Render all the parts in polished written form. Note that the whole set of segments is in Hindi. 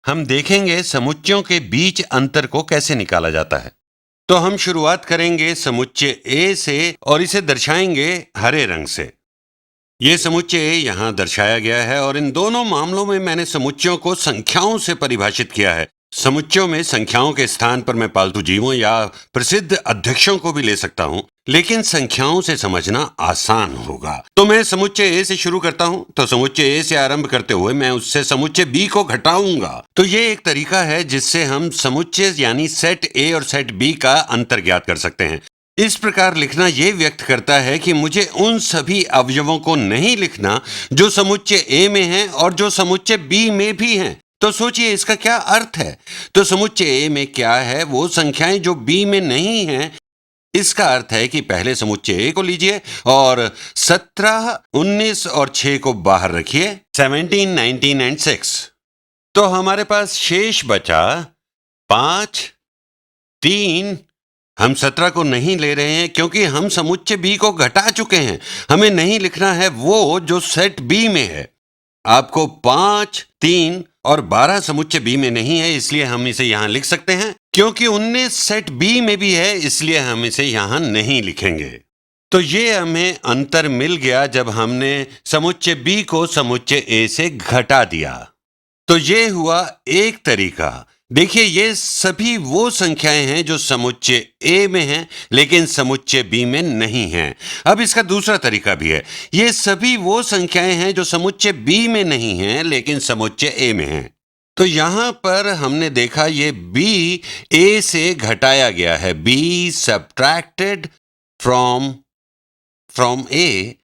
हम देखेंगे समुच्चयों के बीच अंतर को कैसे निकाला जाता है। तो हम शुरुआत करेंगे समुच्चय ए से और इसे दर्शाएंगे हरे रंग से। ये समुच्चय ए यहाँ दर्शाया गया है और इन दोनों मामलों में मैंने समुच्चयों को संख्याओं से परिभाषित किया है। समुच्चयों में संख्याओं के स्थान पर मैं पालतू जीवों या प्रसिद्ध अध्यक्षों को भी ले सकता हूँ, लेकिन संख्याओं से समझना आसान होगा। तो मैं समुच्चय ए से शुरू करता हूँ। तो समुच्चय ए से आरंभ करते हुए मैं उससे समुच्चय बी को घटाऊंगा। तो ये एक तरीका है जिससे हम समुच्चय यानी सेट ए और सेट बी का अंतर ज्ञात कर सकते हैं। इस प्रकार लिखना यह व्यक्त करता है कि मुझे उन सभी अवयवों को नहीं लिखना जो समुच्चय ए में हैं और जो समुच्चय बी में भी हैं। तो सोचिए इसका क्या अर्थ है। तो समुच्चय ए में क्या है, वो संख्याएं जो बी में नहीं हैं। इसका अर्थ है कि पहले समुच्चय ए को लीजिए और 17, 19 और 6 को बाहर रखिए, 17, 19 एंड 6। तो हमारे पास शेष बचा 5, 3। हम 17 को नहीं ले रहे हैं क्योंकि हम समुच्चय बी को घटा चुके हैं। हमें नहीं लिखना है वो जो सेट बी में है। आपको 5, 3 और 12 समुच्चय बी में नहीं है, इसलिए हम इसे यहां लिख सकते हैं। क्योंकि 19 सेट बी में भी है, इसलिए हम इसे यहां नहीं लिखेंगे। तो ये हमें अंतर मिल गया जब हमने समुच्चय बी को समुच्चय ए से घटा दिया। तो ये हुआ एक तरीका। देखिए ये सभी वो संख्याएं हैं जो समुच्चय ए में हैं लेकिन समुच्चय बी में नहीं हैं। अब इसका दूसरा तरीका भी है। ये सभी वो संख्याएं हैं जो समुच्चय बी में नहीं हैं लेकिन समुच्चय ए में हैं। तो यहां पर हमने देखा ये बी ए से घटाया गया है, बी सब्ट्रैक्टेड फ्रॉम ए।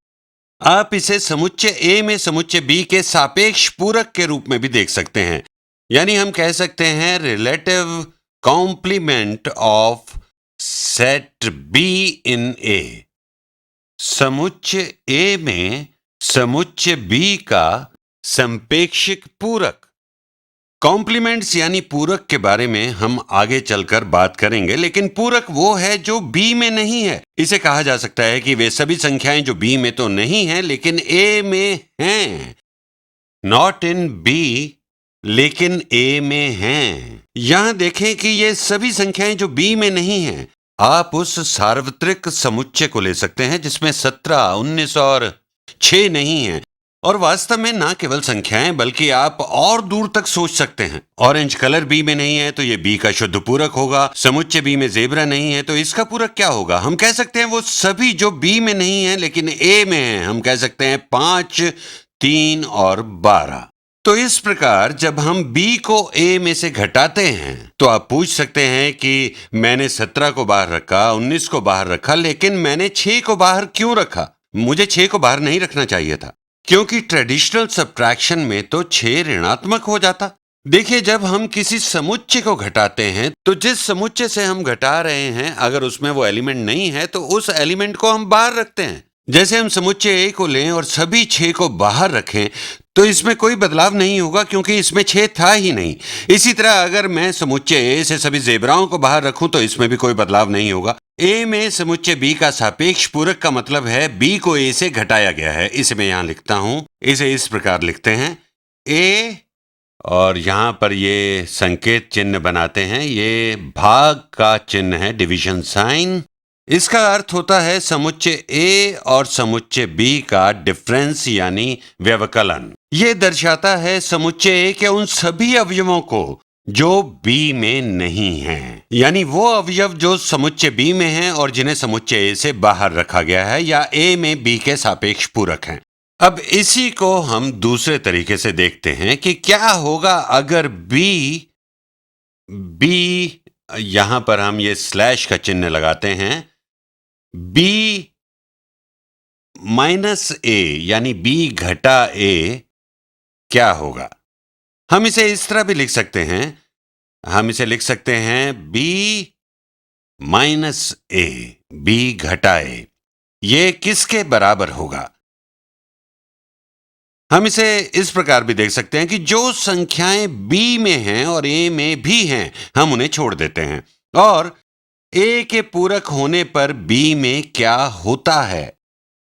आप इसे समुच्चय ए में समुच्चय बी के सापेक्ष पूरक के रूप में भी देख सकते हैं। यानी हम कह सकते हैं relative complement of set B in A. समुच्चय ए में समुच्चय बी का संपेक्षिक पूरक। कॉम्प्लीमेंट्स यानी पूरक के बारे में हम आगे चलकर बात करेंगे, लेकिन पूरक वो है जो बी में नहीं है। इसे कहा जा सकता है कि वे सभी संख्याएं जो बी में तो नहीं हैं लेकिन ए में हैं। नॉट इन बी लेकिन ए में हैं। यहां देखें कि ये सभी संख्याएं जो बी में नहीं हैं। आप उस सार्वत्रिक समुच्चय को ले सकते हैं जिसमें 17, 19 और 6 नहीं हैं। और वास्तव में ना केवल संख्याएं बल्कि आप और दूर तक सोच सकते हैं। ऑरेंज कलर बी में नहीं है तो ये बी का शुद्ध पूरक होगा। समुच्चय बी में जेब्रा नहीं है तो इसका पूरक क्या होगा। हम कह सकते हैं वो सभी जो बी में नहीं है लेकिन ए में है। हम कह सकते हैं 5, 3 और 12। तो इस प्रकार जब हम b को a में से घटाते हैं तो आप पूछ सकते हैं कि मैंने 17 को बाहर रखा, 19 को बाहर रखा, लेकिन मैंने 6 को बाहर क्यों रखा। मुझे 6 को बाहर नहीं रखना चाहिए था क्योंकि ट्रेडिशनल सब्ट्रैक्शन में तो 6 ऋणात्मक हो जाता। देखिए जब हम किसी समुच्चय को घटाते हैं तो जिस समुच्चय से हम घटा रहे हैं अगर उसमें वो एलिमेंट नहीं है तो उस एलिमेंट को हम बाहर रखते हैं। जैसे हम समुच्चय ए को लें और सभी 6 को बाहर रखें तो इसमें कोई बदलाव नहीं होगा क्योंकि इसमें 6 था ही नहीं। इसी तरह अगर मैं समुच्चय ए से सभी जेब्राओं को बाहर रखूं तो इसमें भी कोई बदलाव नहीं होगा। ए में समुच्चय बी का सापेक्ष पूरक का मतलब है बी को ए से घटाया गया है। इसे मैं यहां लिखता हूं। इसे इस प्रकार लिखते हैं ए और यहां पर ये संकेत चिन्ह बनाते हैं। ये भाग का चिन्ह है, डिवीजन साइन। इसका अर्थ होता है समुच्चय ए और समुच्चय बी का डिफरेंस यानी व्यवकलन। यह दर्शाता है समुच्चय ए के उन सभी अवयवों को जो बी में नहीं हैं, यानी वो अवयव जो समुच्चय बी में हैं और जिन्हें समुच्चय ए से बाहर रखा गया है या ए में बी के सापेक्ष पूरक हैं। अब इसी को हम दूसरे तरीके से देखते हैं कि क्या होगा अगर बी यहां पर हम ये स्लैश का चिन्ह लगाते हैं, b माइनस ए यानी b घटा ए क्या होगा। हम इसे इस तरह भी लिख सकते हैं। हम इसे लिख सकते हैं b माइनस ए, b घटा ए। ये किसके बराबर होगा। हम इसे इस प्रकार भी देख सकते हैं कि जो संख्याएं b में हैं और a में भी हैं हम उन्हें छोड़ देते हैं और a के पूरक होने पर b में क्या होता है।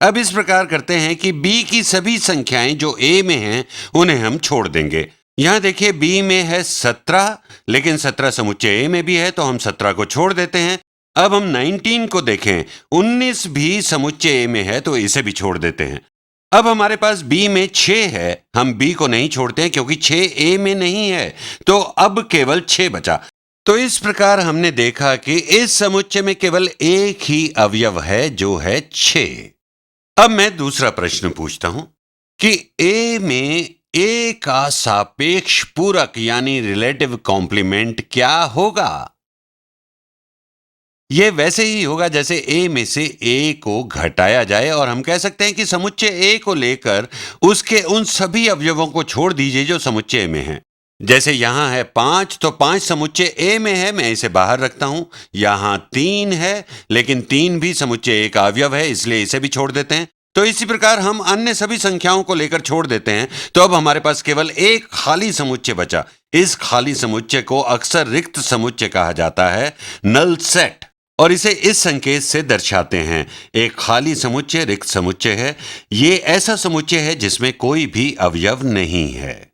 अब इस प्रकार करते हैं कि b की सभी संख्याएं जो a में हैं उन्हें हम छोड़ देंगे यहाँ देखिए बी में है 17, लेकिन 17 समुच्चय ए में भी है तो हम 17 को छोड़ देते हैं। अब हम 19 को देखें, 19 भी समुच्चय ए में है तो इसे भी छोड़ देते हैं। अब हमारे पास बी में 6 है, हम बी को नहीं छोड़ते हैं क्योंकि 6 ए में नहीं है, तो अब केवल 6 बचा। तो इस प्रकार हमने देखा कि इस समुच्चय में केवल एक ही अवयव है जो है 6। अब मैं दूसरा प्रश्न पूछता हूं कि ए में ए का सापेक्ष पूरक यानी रिलेटिव कॉम्प्लीमेंट क्या होगा? यह वैसे ही होगा जैसे ए में से ए को घटाया जाए और हम कह सकते हैं कि समुच्चय ए को लेकर उसके उन सभी अवयवों को छोड़ दीजिए जो समुच्चय में हैं। जैसे यहां है 5 तो 5 समुच्चय ए में है, मैं इसे बाहर रखता हूं। यहां 3 है, लेकिन 3 भी समुच्चय ए का अवयव है, इसलिए इसे भी छोड़ देते हैं। तो इसी प्रकार हम अन्य सभी संख्याओं को लेकर छोड़ देते हैं, तो अब हमारे पास केवल एक खाली समुच्चय बचा। इस खाली समुच्चय को अक्सर रिक्त समुच्चय कहा जाता है, नल सेट, और इसे इस संकेत से दर्शाते हैं। एक खाली समुच्चय रिक्त समुच्चय है। ये ऐसा समुच्चय है जिसमें कोई भी अवयव नहीं है।